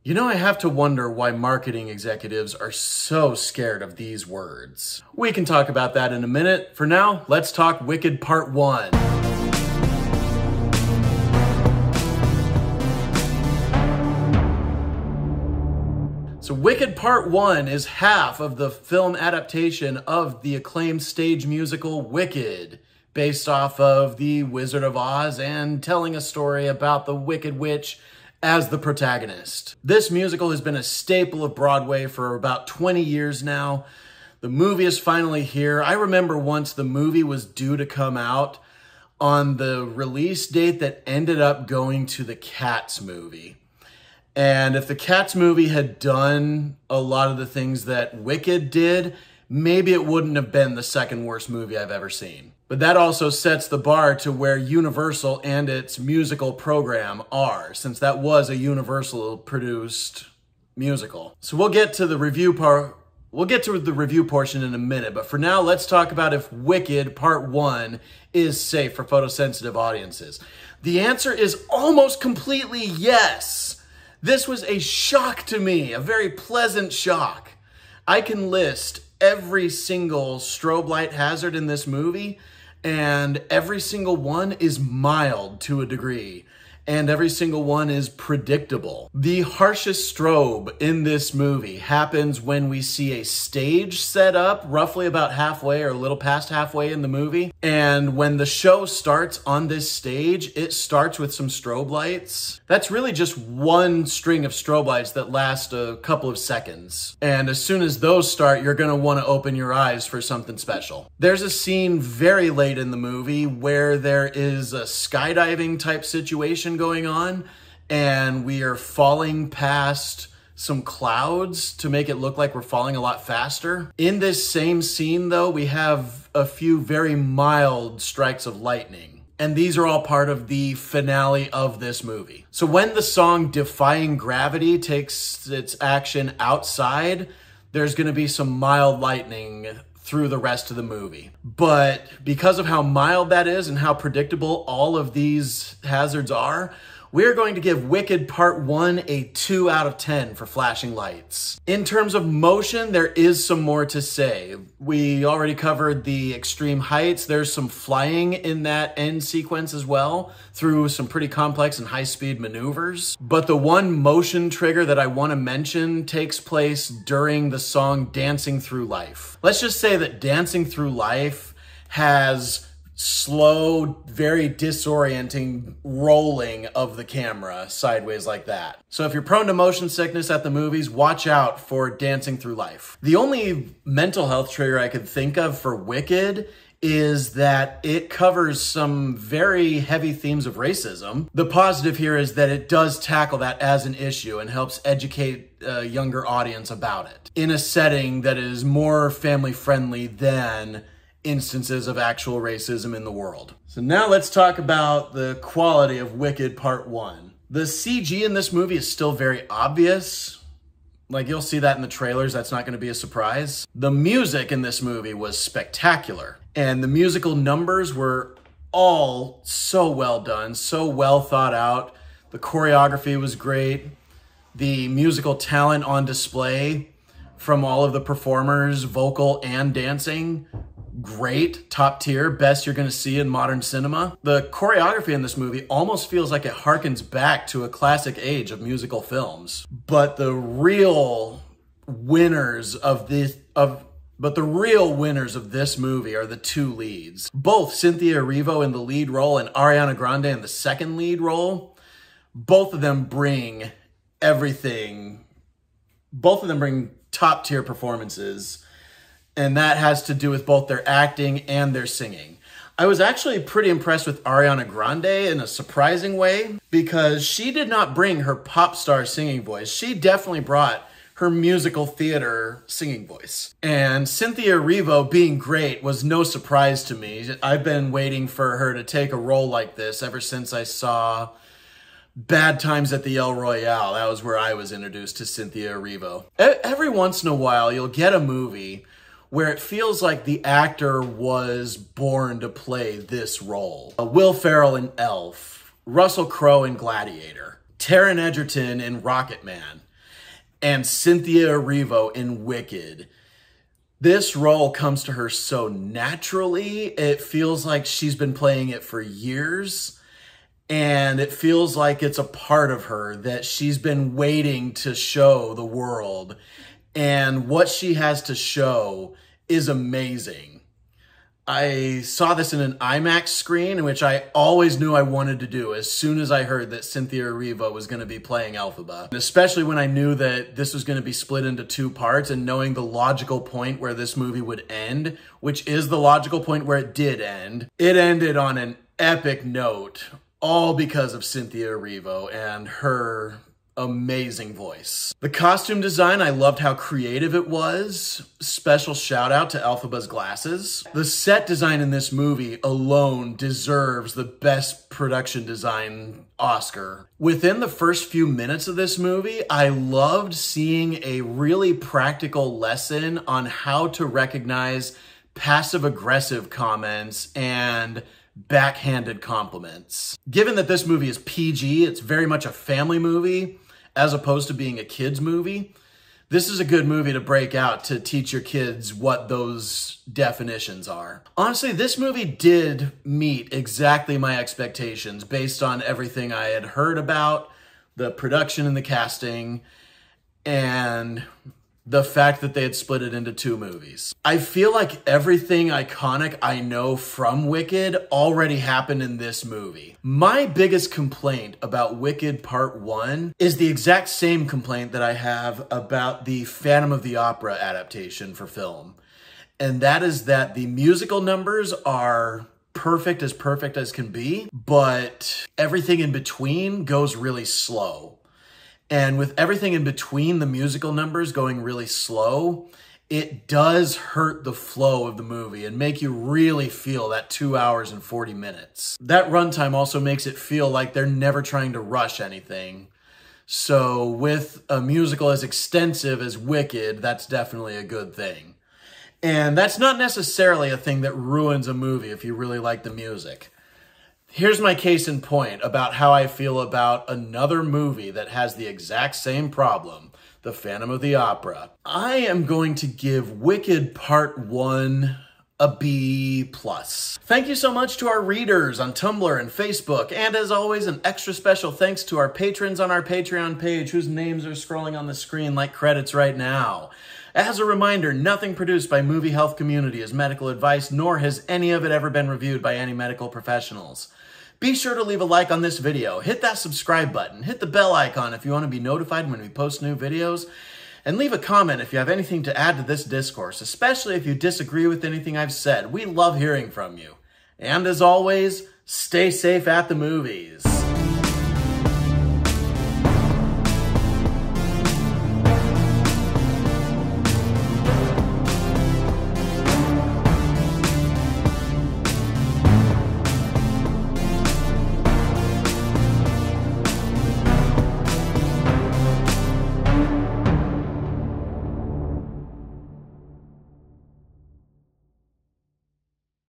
You know, I have to wonder why marketing executives are so scared of these words. We can talk about that in a minute. For now, let's talk Wicked Part 1. So Wicked Part 1 is half of the film adaptation of the acclaimed stage musical Wicked, based off of The Wizard of Oz and telling a story about the Wicked Witch as the protagonist. This musical has been a staple of Broadway for about 20 years now. The movie is finally here. I remember once the movie was due to come out on the release date that ended up going to the Cats movie. And if the Cats movie had done a lot of the things that Wicked did, maybe it wouldn't have been the second worst movie I've ever seen. But that also sets the bar to where Universal and its musical program are, since that was a Universal-produced musical. So we'll get to the review portion in a minute, but for now, let's talk about if Wicked Part 1 is safe for photosensitive audiences. The answer is almost completely yes. This was a shock to me, a very pleasant shock. I can list every single strobe light hazard in this movie, and every single one is mild to a degree, and every single one is predictable. The harshest strobe in this movie happens when we see a stage set up roughly about halfway or a little past halfway in the movie. And when the show starts on this stage, it starts with some strobe lights. That's really just one string of strobe lights that last a couple of seconds. And as soon as those start, you're gonna wanna open your eyes for something special. There's a scene very late in the movie where there is a skydiving type situation going on, and we are falling past some clouds to make it look like we're falling a lot faster. In this same scene though, we have a few very mild strikes of lightning, and these are all part of the finale of this movie. So when the song Defying Gravity takes its action outside, there's gonna be some mild lightning through the rest of the movie. But because of how mild that is and how predictable all of these hazards are, we're going to give Wicked Part 1 a 2 out of 10 for flashing lights. In terms of motion, there is some more to say. We already covered the extreme heights. There's some flying in that end sequence as well, through some pretty complex and high-speed maneuvers. But the one motion trigger that I want to mention takes place during the song Dancing Through Life. Let's just say that Dancing Through Life has slow, very disorienting rolling of the camera sideways like that. So if you're prone to motion sickness at the movies, watch out for Dancing Through Life. The only mental health trigger I could think of for Wicked is that it covers some very heavy themes of racism. The positive here is that it does tackle that as an issue and helps educate a younger audience about it in a setting that is more family friendly than instances of actual racism in the world. So now let's talk about the quality of Wicked Part 1. The CG in this movie is still very obvious. Like, you'll see that in the trailers. That's not going to be a surprise. The music in this movie was spectacular, and the musical numbers were all so well done, so well thought out. The choreography was great. The musical talent on display from all of the performers, vocal and dancing, great, top tier, best you're gonna see in modern cinema. The choreography in this movie almost feels like it harkens back to a classic age of musical films. But the real winners of this movie are the two leads. Both Cynthia Erivo in the lead role and Ariana Grande in the second lead role. Both of them bring everything. Both of them bring top tier performances. And that has to do with both their acting and their singing. I was actually pretty impressed with Ariana Grande in a surprising way, because she did not bring her pop star singing voice. She definitely brought her musical theater singing voice. And Cynthia Erivo being great was no surprise to me. I've been waiting for her to take a role like this ever since I saw Bad Times at the El Royale. That was where I was introduced to Cynthia Erivo. Every once in a while, you'll get a movie where it feels like the actor was born to play this role. Will Ferrell in Elf, Russell Crowe in Gladiator, Taron Egerton in Rocket Man. And Cynthia Erivo in Wicked. This role comes to her so naturally. It feels like she's been playing it for years. And it feels like it's a part of her that she's been waiting to show the world. And what she has to show is amazing. I saw this in an IMAX screen, which I always knew I wanted to do as soon as I heard that Cynthia Erivo was going to be playing Elphaba. And especially when I knew that this was going to be split into 2 parts, and knowing the logical point where this movie would end, which is the logical point where it did end. It ended on an epic note, all because of Cynthia Erivo and her amazing voice. The costume design, I loved how creative it was. Special shout out to Elphaba's glasses. The set design in this movie alone deserves the best production design Oscar. Within the first few minutes of this movie, I loved seeing a really practical lesson on how to recognize passive-aggressive comments and backhanded compliments. Given that this movie is PG, it's very much a family movie, as opposed to being a kid's movie, this is a good movie to break out to teach your kids what those definitions are. Honestly, this movie did meet exactly my expectations based on everything I had heard about, the production and the casting, and the fact that they had split it into 2 movies. I feel like everything iconic I know from Wicked already happened in this movie. My biggest complaint about Wicked Part 1 is the exact same complaint that I have about the Phantom of the Opera adaptation for film. And that is that the musical numbers are perfect as can be, but everything in between goes really slow. And with everything in between the musical numbers going really slow, it does hurt the flow of the movie and make you really feel that 2 hours and 40 minutes. That runtime also makes it feel like they're never trying to rush anything. So with a musical as extensive as Wicked, that's definitely a good thing. And that's not necessarily a thing that ruins a movie if you really like the music. Here's my case in point about how I feel about another movie that has the exact same problem, The Phantom of the Opera. I am going to give Wicked Part 1 a B+. Thank you so much to our readers on Tumblr and Facebook, and as always, an extra special thanks to our patrons on our Patreon page whose names are scrolling on the screen like credits right now. As a reminder, nothing produced by Movie Health Community is medical advice, nor has any of it ever been reviewed by any medical professionals. Be sure to leave a like on this video, hit that subscribe button, hit the bell icon if you want to be notified when we post new videos, and leave a comment if you have anything to add to this discourse, especially if you disagree with anything I've said. We love hearing from you. And as always, stay safe at the movies.